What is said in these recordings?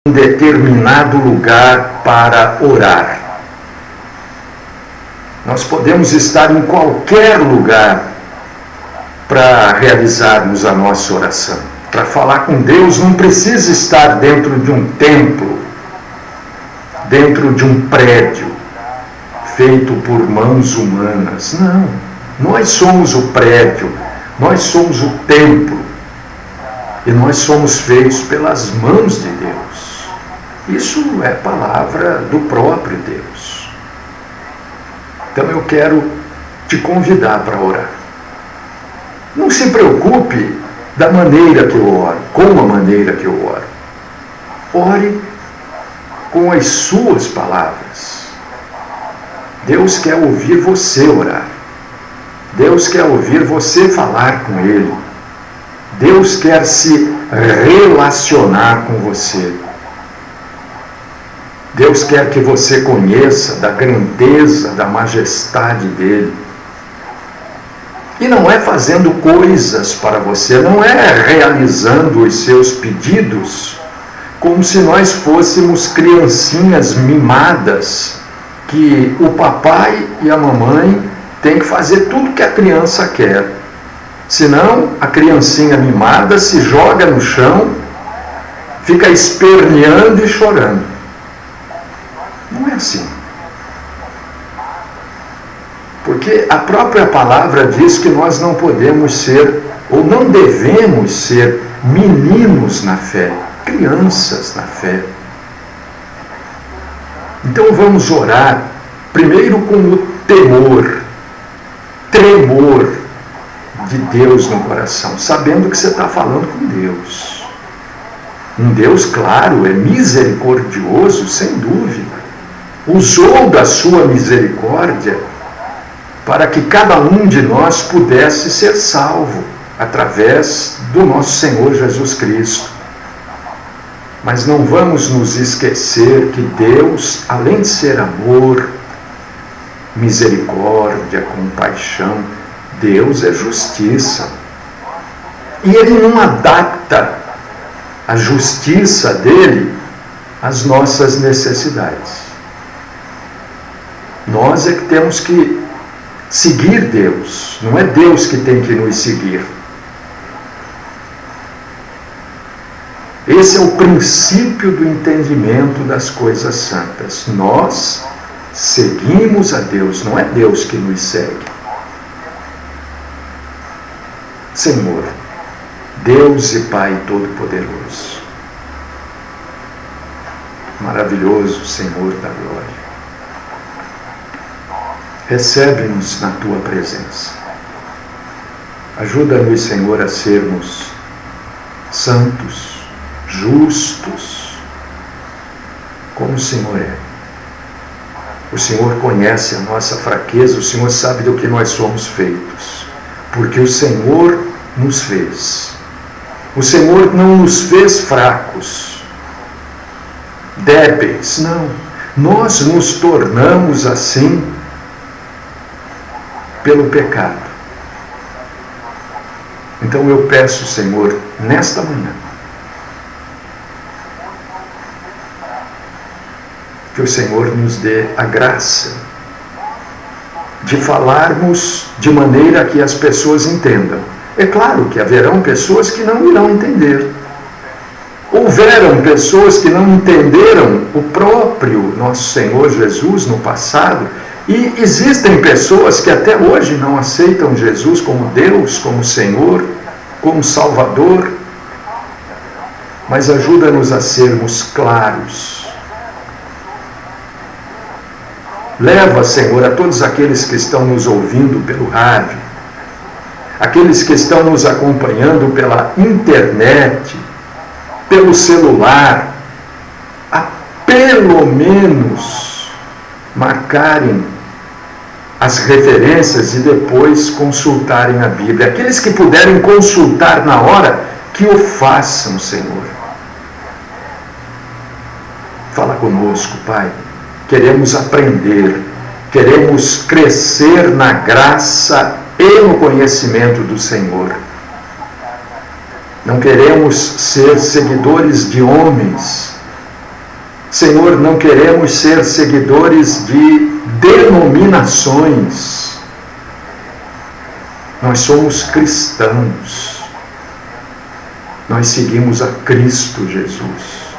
um determinado lugar para orar. Nós podemos estar em qualquer lugar para realizarmos a nossa oração. Para falar com Deus não precisa estar dentro de um templo, dentro de um prédio feito por mãos humanas. Não, nós somos o prédio, nós somos o templo e nós somos feitos pelas mãos de Deus. Isso é palavra do próprio Deus. Então eu quero te convidar para orar. Não se preocupe da maneira que eu oro, com a maneira que eu oro. Ore com as suas palavras. Deus quer ouvir você orar. Deus quer ouvir você falar com Ele. Deus quer se relacionar com você. Deus quer que você conheça da grandeza, da majestade dEle. E não é fazendo coisas para você, não é realizando os seus pedidos como se nós fôssemos criancinhas mimadas, que o papai e a mamãe têm que fazer tudo que a criança quer. Senão, a criancinha mimada se joga no chão, fica esperneando e chorando. Não é assim. Porque a própria palavra diz que nós não podemos ser, ou não devemos ser, meninos na fé, crianças na fé. Então vamos orar, primeiro com o tremor de Deus no coração, sabendo que você está falando com Deus. Um Deus, claro, é misericordioso, sem dúvida. Usou da sua misericórdia para que cada um de nós pudesse ser salvo através do nosso Senhor Jesus Cristo. Mas não vamos nos esquecer que Deus, além de ser amor, misericórdia, compaixão, Deus é justiça. E Ele não adapta a justiça dEle às nossas necessidades. Nós é que temos que seguir Deus, não é Deus que tem que nos seguir. Esse é o princípio do entendimento das coisas santas. Nós seguimos a Deus, não é Deus que nos segue. Senhor, Deus e Pai Todo-Poderoso, maravilhoso Senhor da glória, recebe-nos na Tua presença. Ajuda-nos, Senhor, a sermos santos, justos, como o Senhor é. O Senhor conhece a nossa fraqueza, o Senhor sabe do que nós somos feitos, porque o Senhor nos fez. O Senhor não nos fez fracos, débeis, não. Nós nos tornamos assim pelo pecado. Então eu peço, Senhor, nesta manhã, que o Senhor nos dê a graça de falarmos de maneira que as pessoas entendam. É claro que haverão pessoas que não irão entender. Houveram pessoas que não entenderam o próprio nosso Senhor Jesus no passado, e existem pessoas que até hoje não aceitam Jesus como Deus, como Senhor, como Salvador. Mas ajuda-nos a sermos claros. Leva, Senhor, a todos aqueles que estão nos ouvindo pelo rádio, aqueles que estão nos acompanhando pela internet, pelo celular, a pelo menos marcarem as referências e depois consultarem a Bíblia. Aqueles que puderem consultar na hora, que o façam, Senhor. Fala conosco, Pai. Queremos aprender, queremos crescer na graça e no conhecimento do Senhor. Não queremos ser seguidores de homens, Senhor, não queremos ser seguidores de denominações. Nós somos cristãos. Nós seguimos a Cristo Jesus.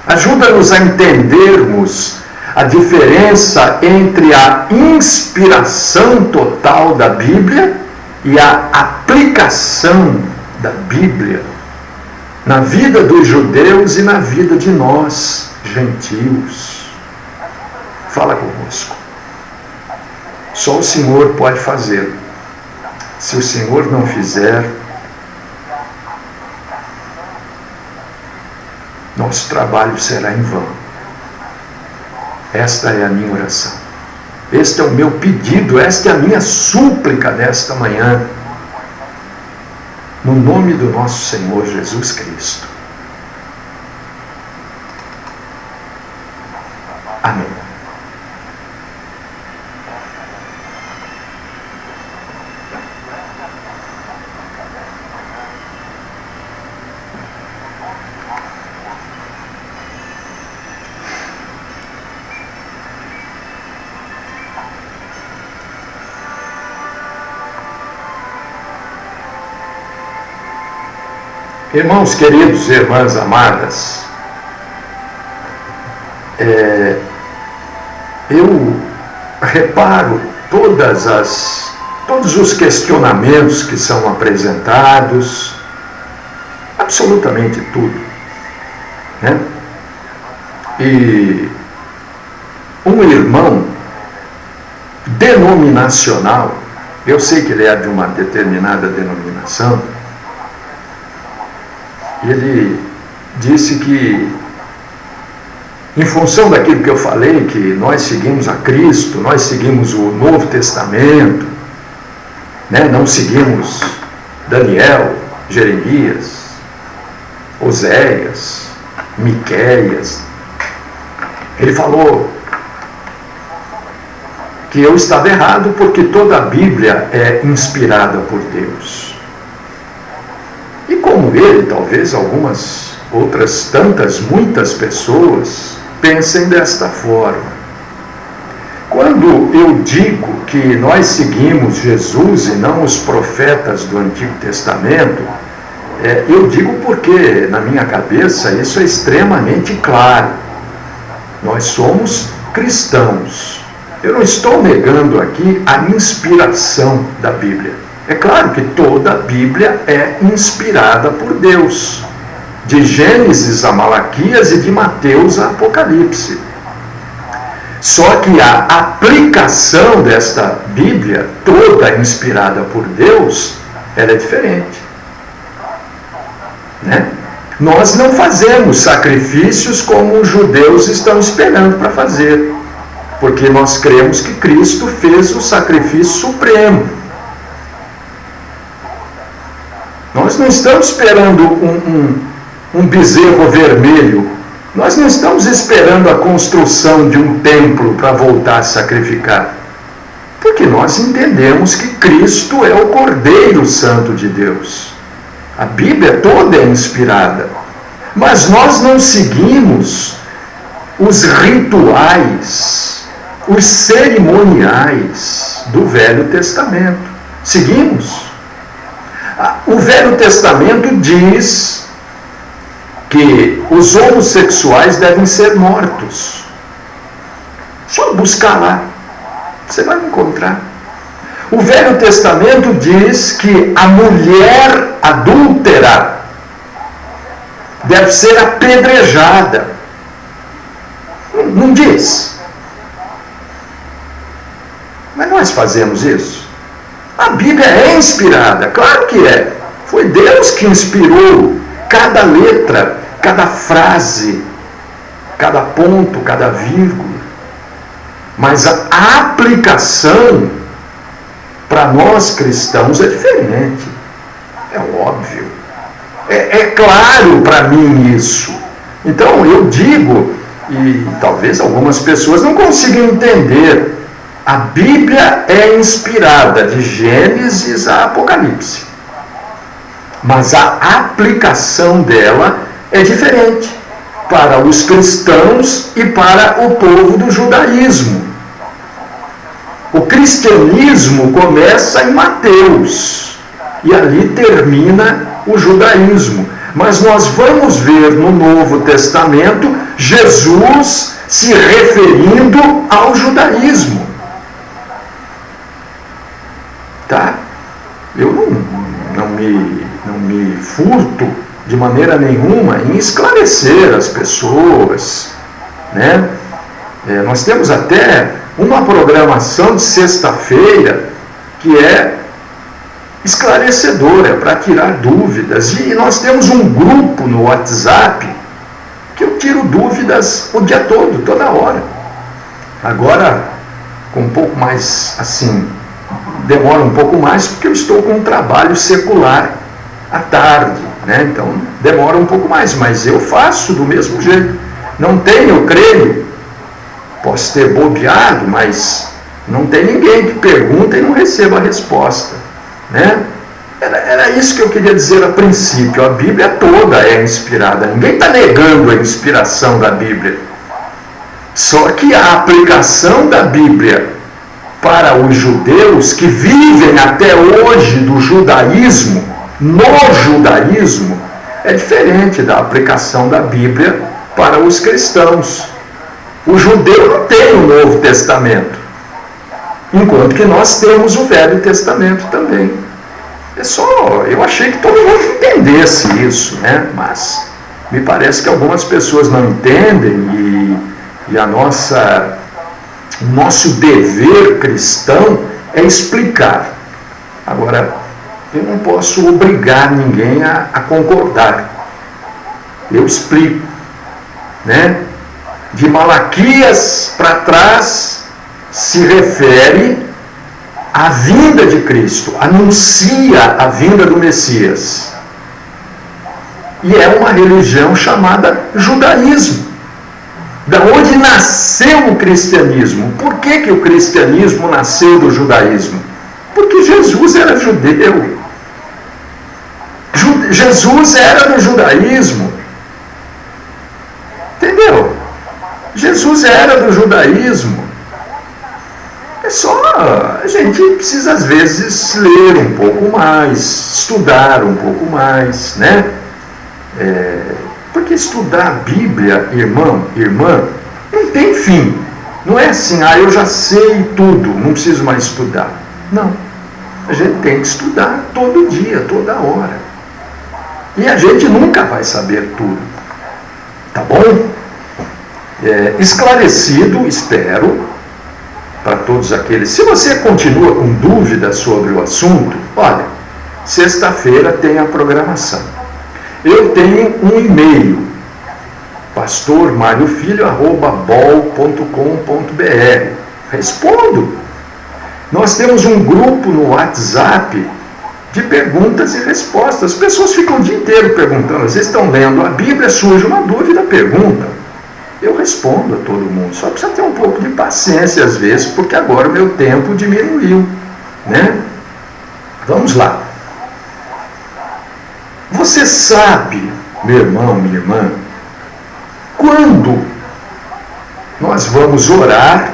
Ajuda-nos a entendermos a diferença entre a inspiração total da Bíblia e a aplicação da Bíblia na vida dos judeus e na vida de nós, gentios. Fala conosco. Só o Senhor pode fazer. Se o Senhor não fizer, nosso trabalho será em vão. Esta é a minha oração. Este é o meu pedido, esta é a minha súplica nesta manhã. No nome do nosso Senhor Jesus Cristo. Amém. Irmãos queridos, irmãs amadas, eu reparo todos os questionamentos que são apresentados, absolutamente tudo, né? E um irmão denominacional, eu sei que ele é de uma determinada denominação, ele disse que, em função daquilo que eu falei, que nós seguimos a Cristo, nós seguimos o Novo Testamento, né? Não seguimos Daniel, Jeremias, Oséias, Miqueias. Ele falou que eu estava errado porque toda a Bíblia é inspirada por Deus. E como ele, talvez algumas outras tantas, muitas pessoas pensem desta forma. Quando eu digo que nós seguimos Jesus e não os profetas do Antigo Testamento, eu digo porque, na minha cabeça, isso é extremamente claro. Nós somos cristãos. Eu não estou negando aqui a inspiração da Bíblia. É claro que toda a Bíblia é inspirada por Deus, de Gênesis a Malaquias e de Mateus a Apocalipse. Só que a aplicação desta Bíblia, toda inspirada por Deus, ela é diferente, né? Nós não fazemos sacrifícios como os judeus estão esperando para fazer, porque nós cremos que Cristo fez o sacrifício supremo. Nós não estamos esperando um bezerro vermelho. Nós não estamos esperando a construção de um templo para voltar a sacrificar. Porque nós entendemos que Cristo é o Cordeiro Santo de Deus. A Bíblia toda é inspirada. Mas nós não seguimos os rituais, os cerimoniais do Velho Testamento. Seguimos. O Velho Testamento diz que os homossexuais devem ser mortos. Só buscar lá, você vai encontrar. O Velho Testamento diz que a mulher adúltera deve ser apedrejada. Não diz. Mas nós fazemos isso. A Bíblia é inspirada, claro que é. Foi Deus que inspirou cada letra, cada frase, cada ponto, cada vírgula. Mas a aplicação para nós cristãos é diferente. É óbvio. É claro para mim isso. Então eu digo, e talvez algumas pessoas não consigam entender, a Bíblia é inspirada de Gênesis a Apocalipse. Mas a aplicação dela é diferente. para os cristãos e para o povo do judaísmo. O cristianismo começa em Mateus e ali termina o judaísmo. Mas nós vamos ver no Novo Testamento Jesus se referindo ao judaísmo. Tá? Eu não me furto de maneira nenhuma em esclarecer as pessoas, né? Nós temos até uma programação de sexta-feira que é esclarecedora, para tirar dúvidas. E nós temos um grupo no WhatsApp que eu tiro dúvidas o dia todo, toda hora. Agora, com um pouco mais, assim, demora um pouco mais porque eu estou com um trabalho secular à tarde, né? Então demora um pouco mais, mas eu faço do mesmo jeito. Não tenho, eu creio, posso ter bobeado, mas não tem ninguém que pergunta e não receba a resposta, né? Era isso que eu queria dizer a princípio. A Bíblia toda é inspirada, ninguém está negando a inspiração da Bíblia, só que a aplicação da Bíblia para os judeus que vivem até hoje do judaísmo, no judaísmo, é diferente da aplicação da Bíblia para os cristãos. O judeu não tem o Novo Testamento, enquanto que nós temos o Velho Testamento também. Eu achei que todo mundo entendesse isso, né? Mas me parece que algumas pessoas não entendem e o nosso dever cristão é explicar. Agora, eu não posso obrigar ninguém a concordar. Eu explico, né? De Malaquias para trás se refere à vinda de Cristo, anuncia a vinda do Messias. E é uma religião chamada judaísmo. Da onde nasceu o cristianismo? Por que o cristianismo nasceu do judaísmo? Porque Jesus era judeu. Jesus era do judaísmo. Entendeu? Jesus era do judaísmo. É só, a gente precisa às vezes ler um pouco mais, estudar um pouco mais, né? Porque estudar a Bíblia, irmão, irmã, não tem fim. Não é assim, eu já sei tudo, não preciso mais estudar. Não. A gente tem que estudar todo dia, toda hora. E a gente nunca vai saber tudo. Tá bom? Esclarecido, espero, para todos aqueles. Se você continua com dúvidas sobre o assunto, olha, sexta-feira tem a programação. Eu tenho um e-mail, pastormariofilho@bol.com.br. Respondo. Nós temos um grupo no WhatsApp de perguntas e respostas. As pessoas ficam o dia inteiro perguntando. Às vezes estão lendo a Bíblia, surge uma dúvida, perguntam. Eu respondo a todo mundo. Só precisa ter um pouco de paciência às vezes, porque agora o meu tempo diminuiu, né? Vamos lá. Você sabe, meu irmão, minha irmã, quando nós vamos orar,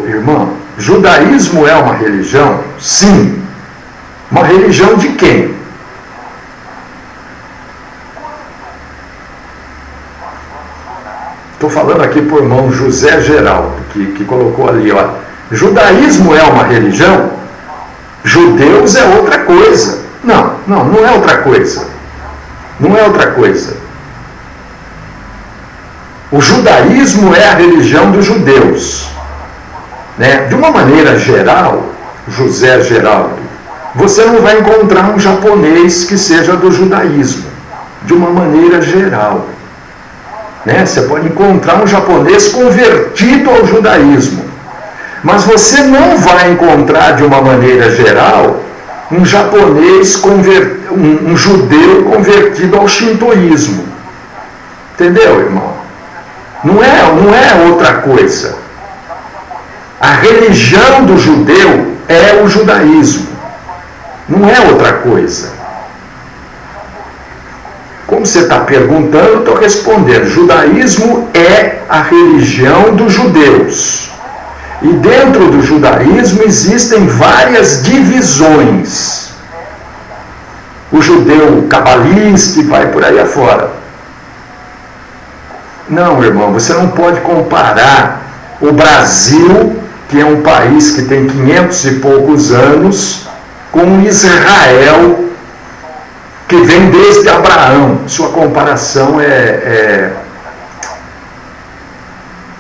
irmão, judaísmo é uma religião? Sim. Uma religião de quem? Estou falando aqui por irmão José Geraldo, que colocou ali, ó. Judaísmo é uma religião? Judeus é outra coisa. Não é outra coisa. Não é outra coisa. O judaísmo é a religião dos judeus, né? De uma maneira geral, José Geraldo, você não vai encontrar um japonês que seja do judaísmo, de uma maneira geral, né? Você pode encontrar um japonês convertido ao judaísmo, mas você não vai encontrar de uma maneira geral um japonês um judeu convertido ao shintoísmo. Entendeu, irmão? Não é outra coisa. A religião do judeu é o judaísmo. Não é outra coisa. Como você está perguntando, eu estou respondendo. Judaísmo é a religião dos judeus. E dentro do judaísmo existem várias divisões. O judeu cabalista e vai por aí afora. Não, irmão, você não pode comparar o Brasil, que é um país que tem 500 e poucos anos, com Israel, que vem desde Abraão. Sua comparação é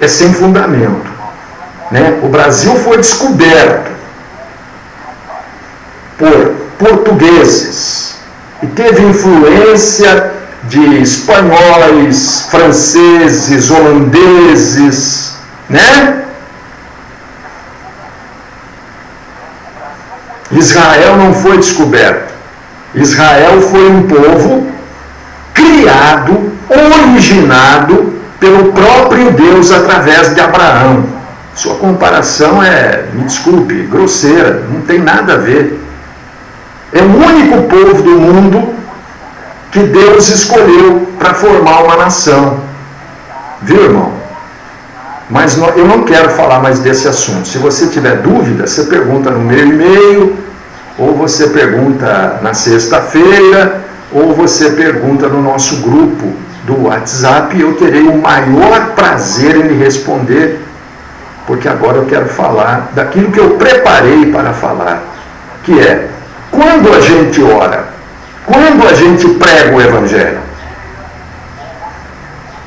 sem fundamento. Né? O Brasil foi descoberto por portugueses e teve influência de espanhóis, franceses, holandeses, né? Israel não foi descoberto. Israel foi um povo criado, originado pelo próprio Deus através de Abraão. Sua comparação me desculpe, grosseira, não tem nada a ver. É o único povo do mundo que Deus escolheu para formar uma nação. Viu, irmão? Mas eu não quero falar mais desse assunto. Se você tiver dúvida, você pergunta no meu e-mail, ou você pergunta na sexta-feira, ou você pergunta no nosso grupo do WhatsApp, e eu terei o maior prazer em lhe responder, porque agora eu quero falar daquilo que eu preparei para falar, que é, quando a gente ora, quando a gente prega o Evangelho.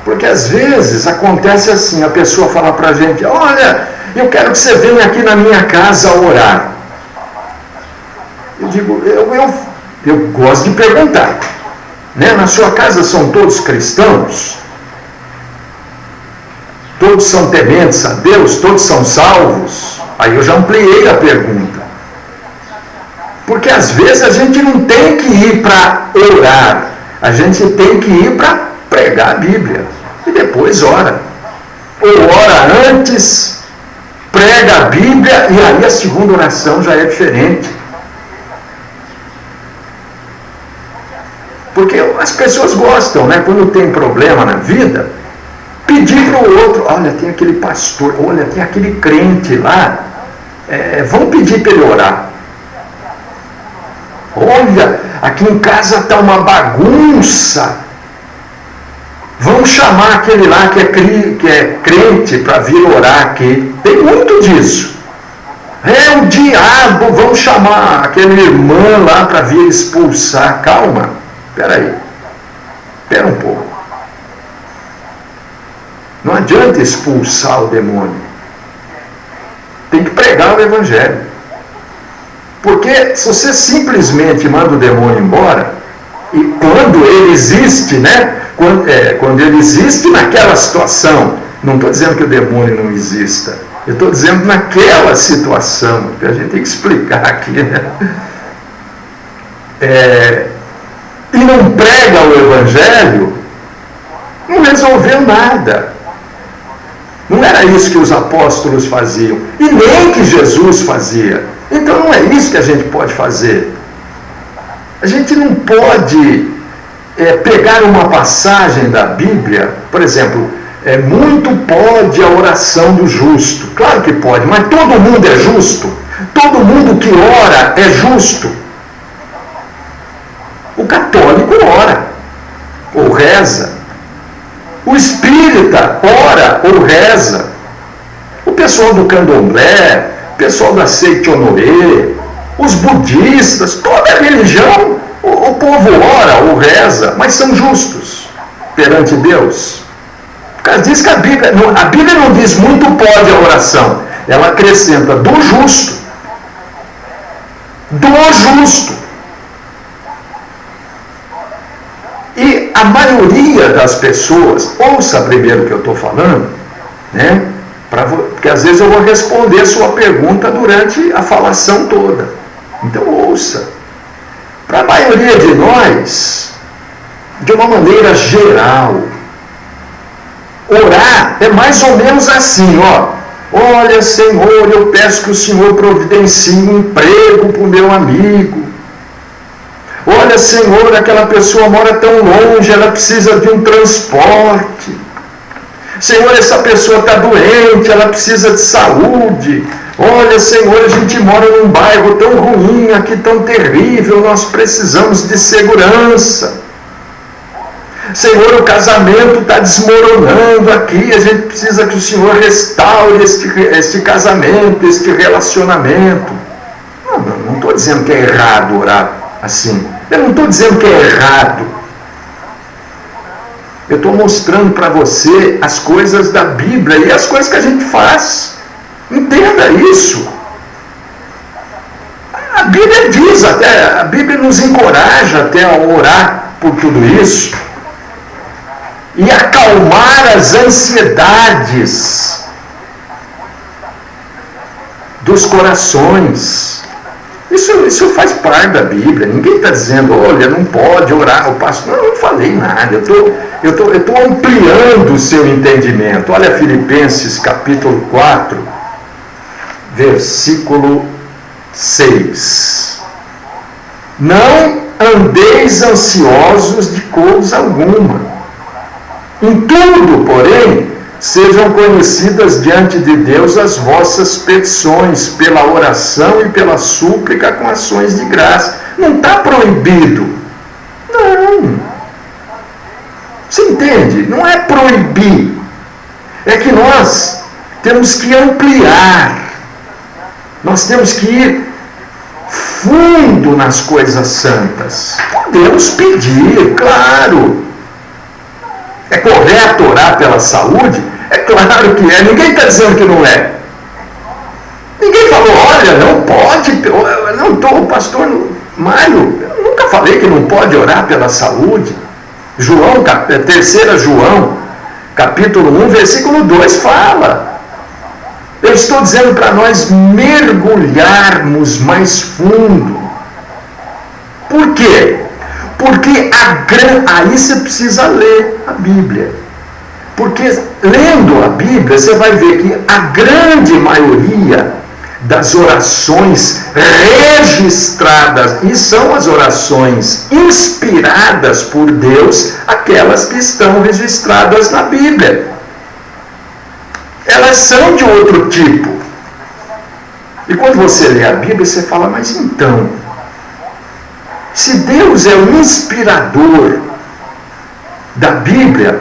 Porque às vezes acontece assim, a pessoa fala para a gente, olha, eu quero que você venha aqui na minha casa orar. Eu digo, eu gosto de perguntar, né? Na sua casa são todos cristãos? Todos são tementes a Deus? Todos são salvos? Aí eu já ampliei a pergunta. Porque às vezes a gente não tem que ir para orar, a gente tem que ir para pregar a Bíblia e depois ora. Ou ora antes, prega a Bíblia e aí a segunda oração já é diferente. Porque as pessoas gostam, né? Quando tem problema na vida, pedir para o outro, olha, tem aquele pastor, olha, tem aquele crente lá, vamos pedir para ele orar. Olha, aqui em casa está uma bagunça. Vamos chamar aquele lá que é crente para vir orar aqui. Tem muito disso. É o diabo, vamos chamar aquele irmão lá para vir expulsar. Calma, espera aí. Espera um pouco. Não adianta expulsar o demônio. Tem que pregar o Evangelho. Porque se você simplesmente manda o demônio embora, e quando ele existe, né? Quando ele existe naquela situação, não estou dizendo que o demônio não exista, eu estou dizendo naquela situação, que a gente tem que explicar aqui, né? E não prega o Evangelho, não resolveu nada. Não era isso que os apóstolos faziam, e nem que Jesus fazia. Então não é isso que a gente pode fazer. A gente não pode pegar uma passagem da Bíblia, por exemplo, muito pode a oração do justo. Claro que pode, mas todo mundo é justo. Todo mundo que ora é justo. O católico ora, ou reza. O espírita ora ou reza. O pessoal do candomblé, o pessoal da seita Honoré, os budistas, toda a religião, o povo ora ou reza, mas são justos perante Deus. Por causa disso que a Bíblia não diz muito pode a oração, ela acrescenta do justo. Do justo. E a maioria das pessoas, ouça primeiro o que eu estou falando, né? Porque às vezes eu vou responder sua pergunta durante a falação toda. Então ouça. Para a maioria de nós, de uma maneira geral, orar é mais ou menos assim, ó. Olha, Senhor, eu peço que o Senhor providencie um emprego para o meu amigo. Olha, Senhor, aquela pessoa mora tão longe, ela precisa de um transporte. Senhor, essa pessoa está doente, ela precisa de saúde. Olha, Senhor, a gente mora num bairro tão ruim, aqui tão terrível, nós precisamos de segurança. Senhor, o casamento está desmoronando aqui, a gente precisa que o Senhor restaure este casamento, este relacionamento. Não estou dizendo que é errado orar assim. Eu não estou dizendo que é errado. Eu estou mostrando para você as coisas da Bíblia e as coisas que a gente faz. Entenda isso. A Bíblia diz até, a Bíblia nos encoraja até a orar por tudo isso e acalmar as ansiedades dos corações. Isso faz parte da Bíblia. Ninguém está dizendo, olha, não pode orar o pastor. Não falei nada. Eu estou ampliando o seu entendimento. Olha Filipenses capítulo 4, versículo 6. Não andeis ansiosos de coisa alguma. Em tudo, porém, sejam conhecidas diante de Deus as vossas petições, pela oração e pela súplica com ações de graça. Não está proibido. Não. Você entende? Não é proibir. É que nós temos que ampliar. Nós temos que ir fundo nas coisas santas. Podemos pedir, claro. É correto orar pela saúde? É claro que é. Ninguém está dizendo que não é. Ninguém falou, olha, não pode. Eu não estou, pastor Mário, eu nunca falei que não pode orar pela saúde. João, 3 João, capítulo 1, versículo 2 fala. Eu estou dizendo para nós mergulharmos mais fundo. Por quê? Porque aí você precisa ler a Bíblia. Porque lendo a Bíblia, você vai ver que a grande maioria das orações registradas, e são as orações inspiradas por Deus, aquelas que estão registradas na Bíblia. Elas são de outro tipo. E quando você lê a Bíblia, você fala, mas então, se Deus é o inspirador da Bíblia,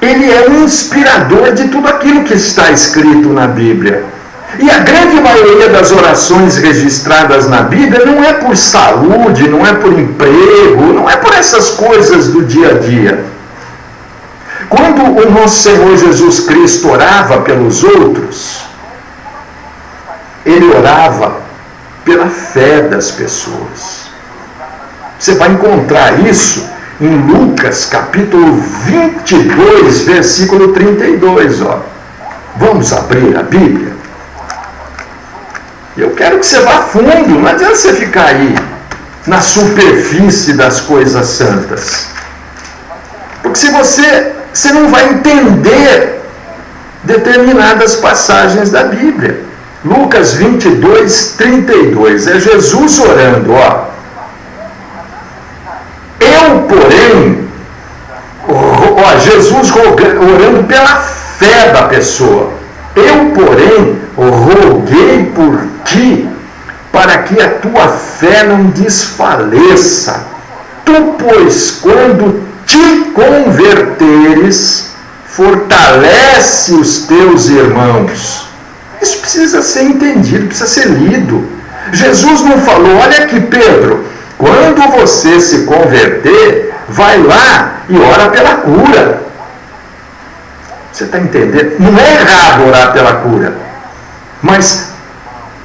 Ele é o inspirador de tudo aquilo que está escrito na Bíblia. E a grande maioria das orações registradas na Bíblia não é por saúde, não é por emprego, não é por essas coisas do dia a dia. Quando o nosso Senhor Jesus Cristo orava pelos outros, Ele orava pela fé das pessoas. Você vai encontrar isso em Lucas capítulo 22, versículo 32. Ó. Vamos abrir a Bíblia? Eu quero que você vá fundo, não adianta você ficar aí na superfície das coisas santas. Porque se você não vai entender determinadas passagens da Bíblia. Lucas 22, 32. É Jesus orando, ó. Eu, porém, Jesus orando pela fé da pessoa. Eu, porém, roguei por ti, para que a tua fé não desfaleça. Tu, pois, quando te converteres, fortalece os teus irmãos. Isso precisa ser entendido, precisa ser lido. Jesus não falou, olha aqui, Pedro, quando você se converter, vai lá e ora pela cura. Você está entendendo? Não é errado orar pela cura, mas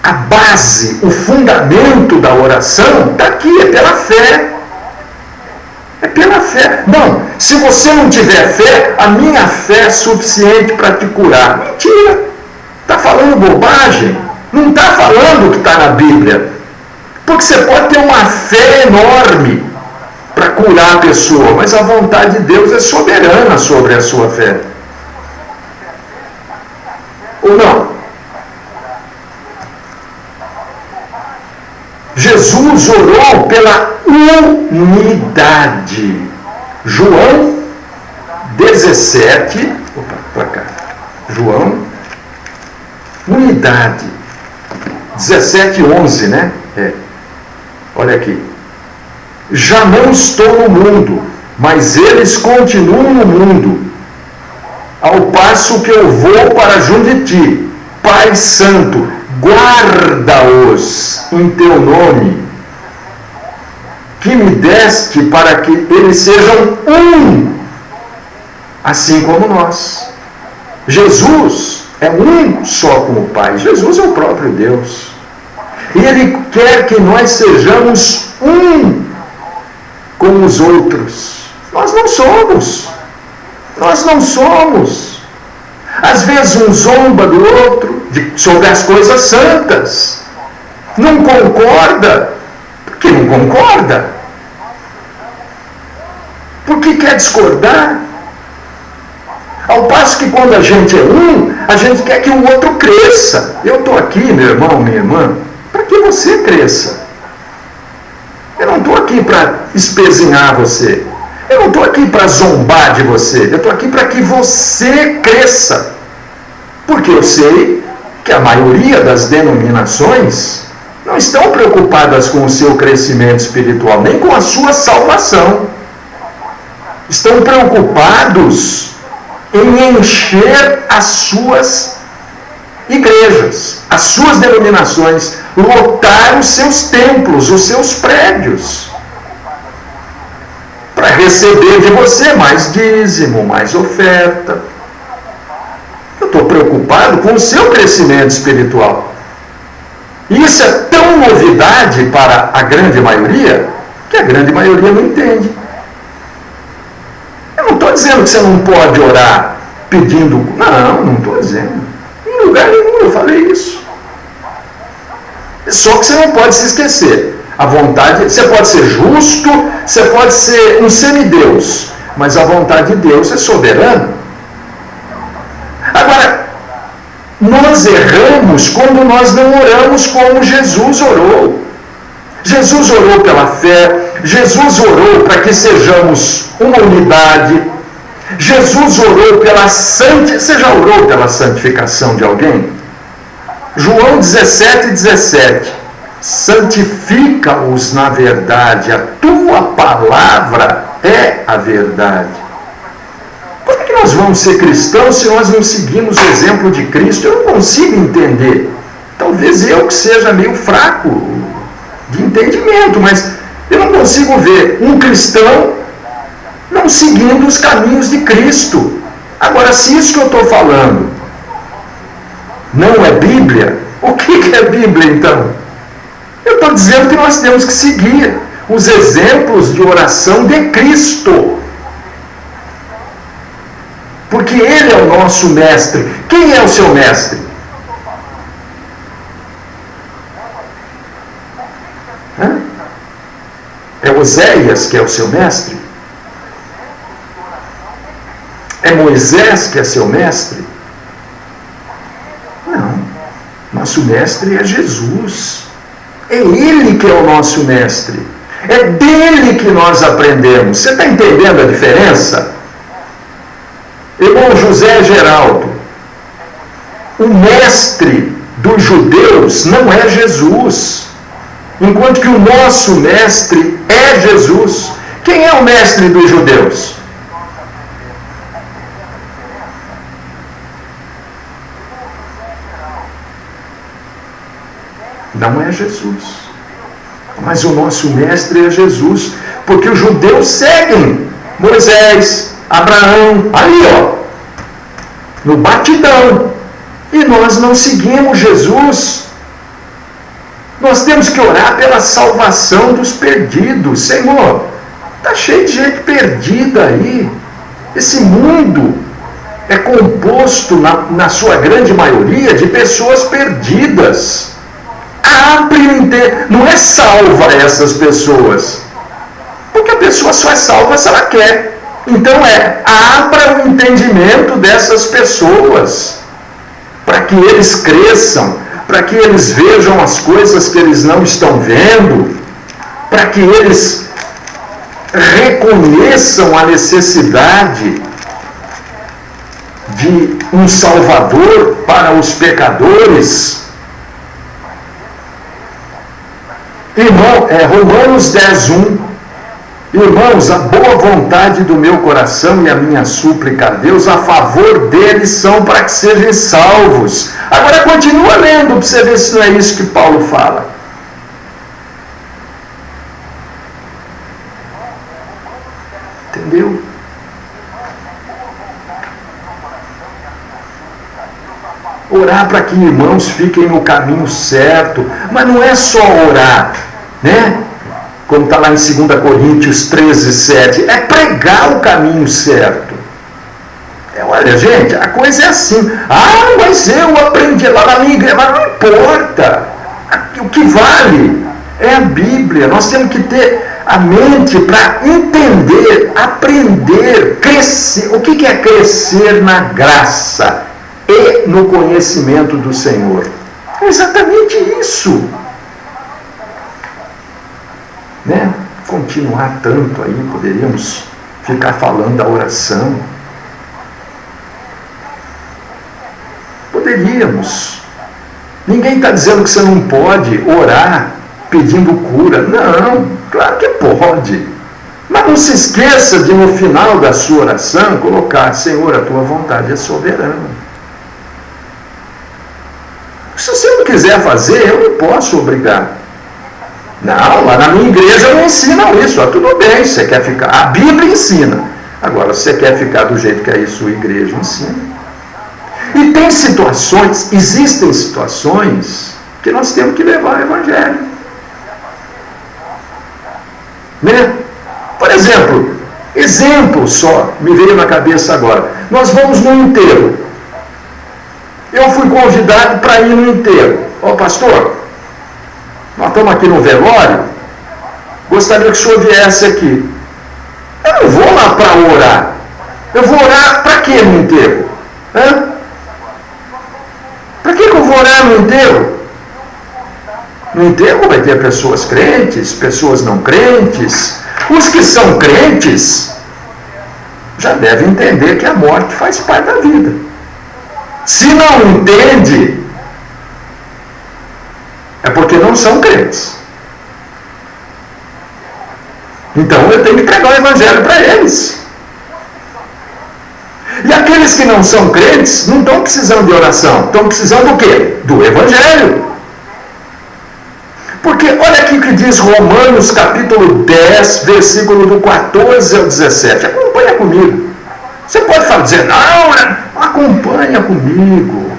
a base, o fundamento da oração está aqui, é pela fé. É pela fé. Não, se você não tiver fé, a minha fé é suficiente para te curar. Mentira. Está falando bobagem. Não está falando o que está na Bíblia. Porque você pode ter uma fé enorme para curar a pessoa, mas a vontade de Deus é soberana sobre a sua fé. Ou não? Jesus orou pela unidade. João 17, opa, para cá. João, unidade. 17:11, né? Olha aqui. Já não estou no mundo, mas eles continuam no mundo, ao passo que eu vou para junto de ti. Pai Santo, guarda-os em teu nome, que me deste, para que eles sejam um, assim como nós. Jesus é um só com o Pai. Jesus é o próprio Deus. E Ele quer que nós sejamos um com os outros. Nós não somos. Nós não somos. Às vezes um zomba do outro sobre as coisas santas. Não concorda. Por que não concorda? Porque quer discordar. Ao passo que quando a gente é um, a gente quer que o outro cresça. Eu estou aqui, meu irmão, minha irmã, para que você cresça. Eu não estou aqui para espezinhar você. Eu não estou aqui para zombar de você. Eu estou aqui para que você cresça. Porque eu sei que a maioria das denominações não estão preocupadas com o seu crescimento espiritual, nem com a sua salvação. Estão preocupados em encher as suas igrejas, as suas denominações, lotar os seus templos, os seus prédios, para receber de você mais dízimo, mais oferta. Eu estou preocupado com o seu crescimento espiritual. E isso é tão novidade para a grande maioria, que a grande maioria não entende. Eu não estou dizendo que você não pode orar pedindo. Não estou dizendo. Em lugar nenhum eu falei isso. Só que você não pode se esquecer. A vontade, você pode ser justo, você pode ser um semideus, mas a vontade de Deus é soberana. Agora, nós erramos quando nós não oramos como Jesus orou. Jesus orou pela fé, Jesus orou para que sejamos uma unidade, Jesus orou pela santificação. Você já orou pela santificação de alguém? João 17:17. Santifica-os na verdade, a tua palavra é a verdade. Por que nós vamos ser cristãos se nós não seguimos o exemplo de Cristo? Eu não consigo entender. Talvez eu que seja meio fraco de entendimento, mas eu não consigo ver um cristão não seguindo os caminhos de Cristo. Agora, se isso que eu estou falando não é Bíblia, o que é Bíblia então? Eu estou dizendo que nós temos que seguir os exemplos de oração de Cristo. Porque Ele é o nosso mestre. Quem é o seu mestre? É Oséias que é o seu mestre? É Moisés que é seu mestre? Não. Nosso mestre é Jesus. É Ele que é o nosso mestre. É dele que nós aprendemos. Você está entendendo a diferença? Irmão José Geraldo, o mestre dos judeus não é Jesus, enquanto que o nosso mestre é Jesus. Quem é o mestre dos judeus? Não é Jesus. Mas o nosso mestre é Jesus, porque os judeus seguem Moisés, Abraão, ali no batidão. E nós não seguimos Jesus. Nós temos que orar pela salvação dos perdidos. Senhor, está cheio de gente perdida aí. Esse mundo é composto, na sua grande maioria, de pessoas perdidas. Não é salva essas pessoas, porque a pessoa só é salva se ela quer. Então abra o entendimento dessas pessoas, para que eles cresçam, para que eles vejam as coisas que eles não estão vendo. para que eles reconheçam a necessidade de um Salvador para os pecadores. Irmão, Romanos 10:1. Irmãos, a boa vontade do meu coração e a minha súplica a Deus a favor deles são para que sejam salvos. Agora continua lendo para você ver se não é isso que Paulo fala. Entendeu? Orar para que irmãos fiquem no caminho certo. Mas não é só orar, né? Como está lá em 2 Coríntios 13:7. É pregar o caminho certo. Olha, gente, a coisa é assim. Ah, mas eu aprendi lá na minha igreja. Mas não importa. O que vale é a Bíblia. Nós temos que ter a mente para entender, aprender, crescer. O que é crescer na graça e no conhecimento do Senhor? É exatamente isso. Né? Continuar tanto aí, poderíamos ficar falando da oração. Poderíamos. Ninguém está dizendo que você não pode orar pedindo cura. Não, claro que pode. Mas não se esqueça de, no final da sua oração, colocar: Senhor, a tua vontade é soberana. Se você não quiser fazer, eu não posso obrigar. Não, lá na minha igreja não ensinam isso. Tudo bem, você quer ficar. A Bíblia ensina. Agora, se você quer ficar do jeito que a sua igreja ensina. E tem situações, existem situações que nós temos que levar o Evangelho. Né? Por exemplo só, me veio na cabeça agora. Nós vamos no enterro. Eu fui convidado para ir no enterro. Ó, pastor, nós estamos aqui no velório, gostaria que o senhor viesse aqui. Eu não vou lá para orar. Eu vou orar para quê no enterro? Para que eu vou orar no enterro? No enterro vai ter pessoas crentes, pessoas não crentes. Os que são crentes já devem entender que a morte faz parte da vida. Se não entende, é porque não são crentes. Então eu tenho que pregar o Evangelho para eles. E aqueles que não são crentes não estão precisando de oração. Estão precisando do quê? Do Evangelho. Porque olha aqui o que diz Romanos capítulo 10, versículo do 14 ao 17. Acompanha comigo. Você pode dizer, não, acompanha comigo.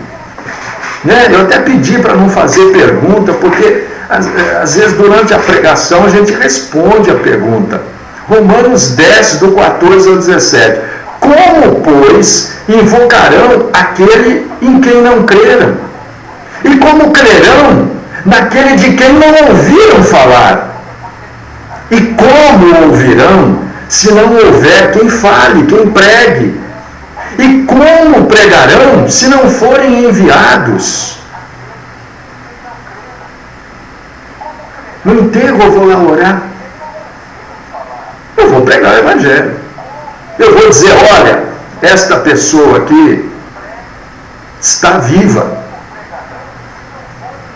Né? Eu até pedi para não fazer pergunta, porque às vezes durante a pregação a gente responde a pergunta. Romanos 10, do 14 ao 17. Como, pois, invocarão aquele em quem não creram? E como crerão naquele de quem não ouviram falar? E como ouvirão, se não houver quem fale, quem pregue? E como pregarão, se não forem enviados? No enterro eu vou lá orar. Eu vou pregar o Evangelho. Eu vou dizer, olha, esta pessoa aqui está viva.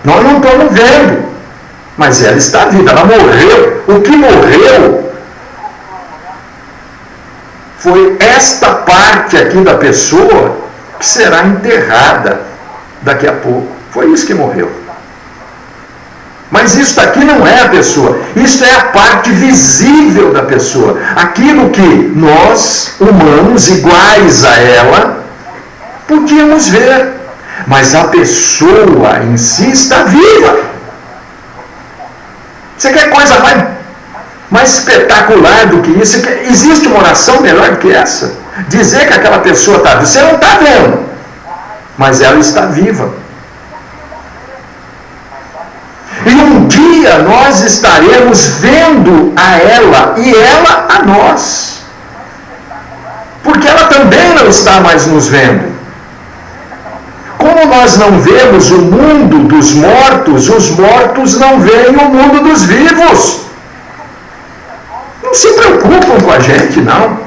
Nós não estamos vendo, mas ela está viva, ela morreu. O que morreu foi esta parte aqui da pessoa que será enterrada daqui a pouco. Foi isso que morreu. Mas isso aqui não é a pessoa, isso é a parte visível da pessoa. Aquilo que nós, humanos, iguais a ela, podíamos ver. Mas a pessoa em si está viva. Você quer coisa mais espetacular do que isso? Existe uma oração melhor do que essa? Dizer que aquela pessoa está viva. Você não está vendo, mas ela está viva. E um dia nós estaremos vendo a ela e ela a nós. Porque ela também não está mais nos vendo. Como nós não vemos o mundo dos mortos, os mortos não veem o mundo dos vivos. se preocupam com a gente, não.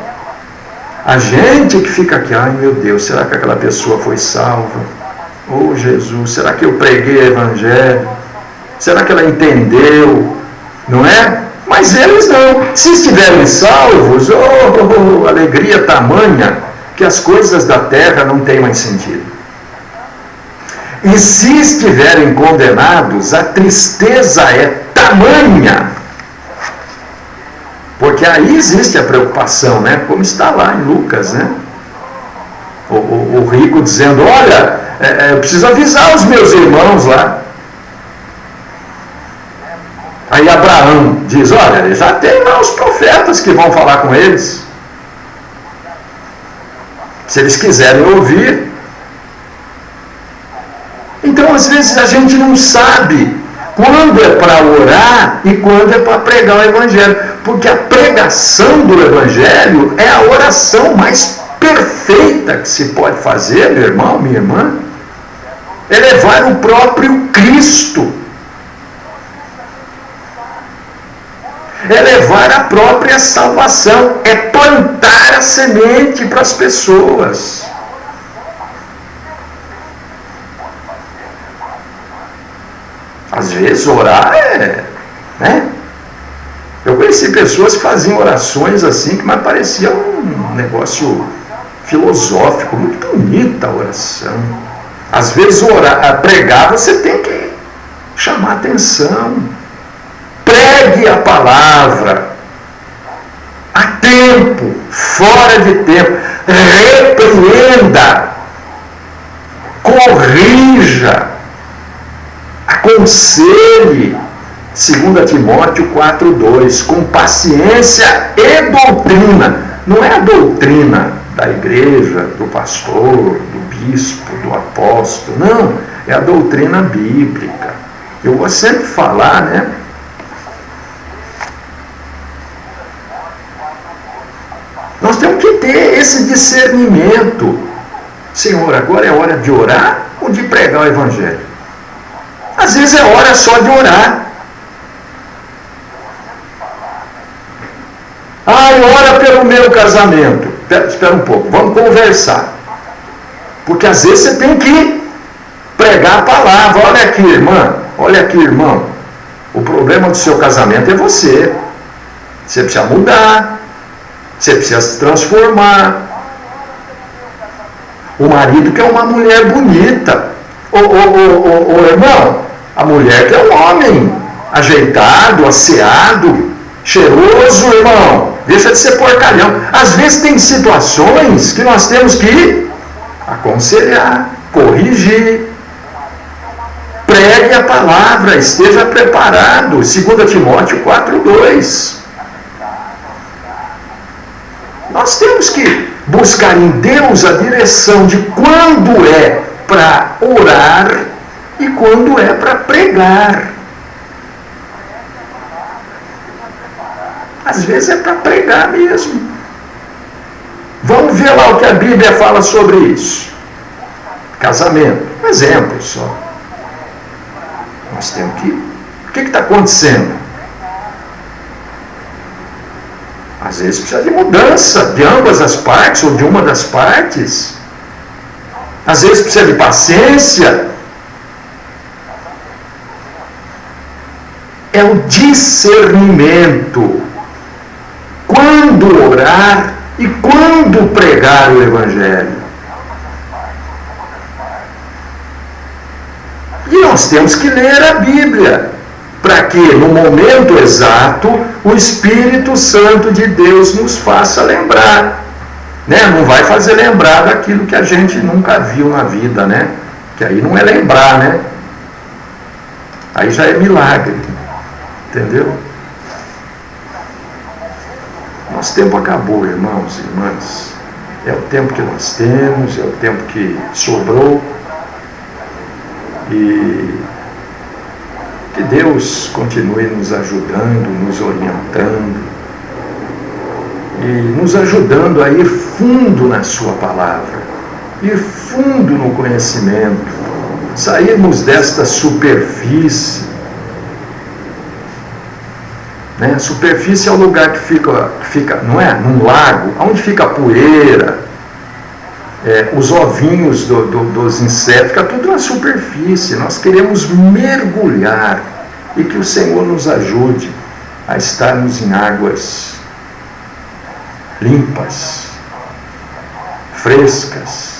A gente que fica aqui, ai meu Deus, será que aquela pessoa foi salva? Oh Jesus, será que eu preguei o Evangelho? Será que ela entendeu? Não é? Mas eles não. Se estiverem salvos, oh, alegria tamanha, que as coisas da terra não têm mais sentido. E se estiverem condenados, a tristeza é tamanha. Porque aí existe a preocupação, né? Como está lá em Lucas, né? O rico dizendo, olha, eu preciso avisar os meus irmãos lá. Aí Abraão diz, olha, já tem lá os profetas que vão falar com eles. Se eles quiserem ouvir. Então, às vezes, a gente não sabe quando é para orar e quando é para pregar o Evangelho. Porque a pregação do Evangelho é a oração mais perfeita que se pode fazer, meu irmão, minha irmã. É levar o próprio Cristo. É levar a própria salvação. É plantar a semente para as pessoas. Às vezes orar né? Eu conheci pessoas que faziam orações assim, que mais parecia um negócio filosófico, muito bonita a oração. Às vezes pregar você tem que chamar atenção. Pregue a palavra. A tempo, fora de tempo. Repreenda. Corrija. Aconselhe. 2 Timóteo 4,2, com paciência e doutrina. Não é a doutrina da igreja, do pastor, do bispo, do apóstolo. Não, é a doutrina bíblica. Eu vou sempre falar, né? Nós temos que ter esse discernimento. Senhor, agora é hora de orar ou de pregar o Evangelho? Às vezes é hora só de orar. Ora pelo meu casamento. Espera um pouco, vamos conversar. Porque às vezes você tem que pregar a palavra. Olha aqui, irmã, olha aqui, irmão. O problema do seu casamento é você. Você precisa mudar. Você precisa se transformar. O marido quer uma mulher bonita. Ô irmão, a mulher quer um homem ajeitado, asseado, cheiroso, irmão. Deixa de ser porcalhão. Às vezes tem situações que nós temos que aconselhar, corrigir. Pregue a palavra, esteja preparado. 2 Timóteo 4,2. Nós temos que buscar em Deus a direção de quando é para orar e quando é para pregar. Às vezes é para pregar mesmo. Vamos ver lá o que a Bíblia fala sobre isso. Casamento, um exemplo só. Nós temos que... O que está acontecendo? Às vezes precisa de mudança de ambas as partes ou de uma das partes. Às vezes precisa de paciência. É o discernimento. Quando orar e quando pregar o Evangelho. E nós temos que ler a Bíblia, para que no momento exato o Espírito Santo de Deus nos faça lembrar. Né? Não vai fazer lembrar daquilo que a gente nunca viu na vida, né? Que aí não é lembrar, né? Aí já é milagre. Entendeu? Nosso tempo acabou, irmãos e irmãs. É o tempo que nós temos, é o tempo que sobrou. E que Deus continue nos ajudando, nos orientando e nos ajudando a ir fundo na sua palavra, ir fundo no conhecimento, sairmos desta superfície Né? A superfície é o lugar que fica, não é? Num lago, onde fica a poeira, os ovinhos dos insetos, fica tudo na superfície. Nós queremos mergulhar e que o Senhor nos ajude a estarmos em águas limpas, frescas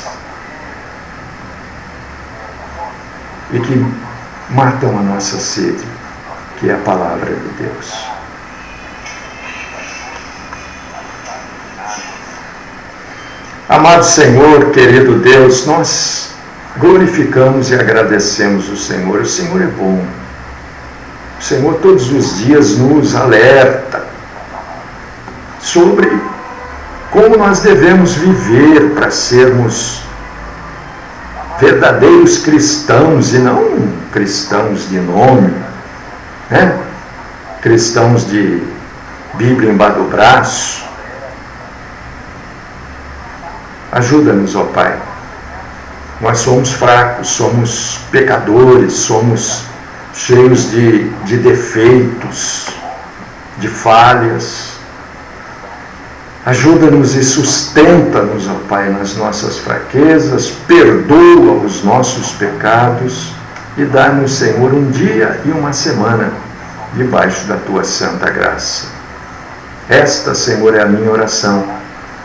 e que matam a nossa sede, que é a palavra de Deus. Amado Senhor, querido Deus, nós glorificamos e agradecemos o Senhor. O Senhor é bom. O Senhor todos os dias nos alerta sobre como nós devemos viver para sermos verdadeiros cristãos e não cristãos de nome, né? Cristãos de Bíblia embaixo do braço. Ajuda-nos, ó Pai. Nós somos fracos, somos pecadores, somos cheios de defeitos, de falhas. Ajuda-nos e sustenta-nos, ó Pai, nas nossas fraquezas, perdoa os nossos pecados e dá-nos, Senhor, um dia e uma semana debaixo da Tua santa graça. Esta, Senhor, é a minha oração,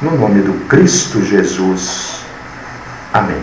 no nome do Cristo Jesus. Amém.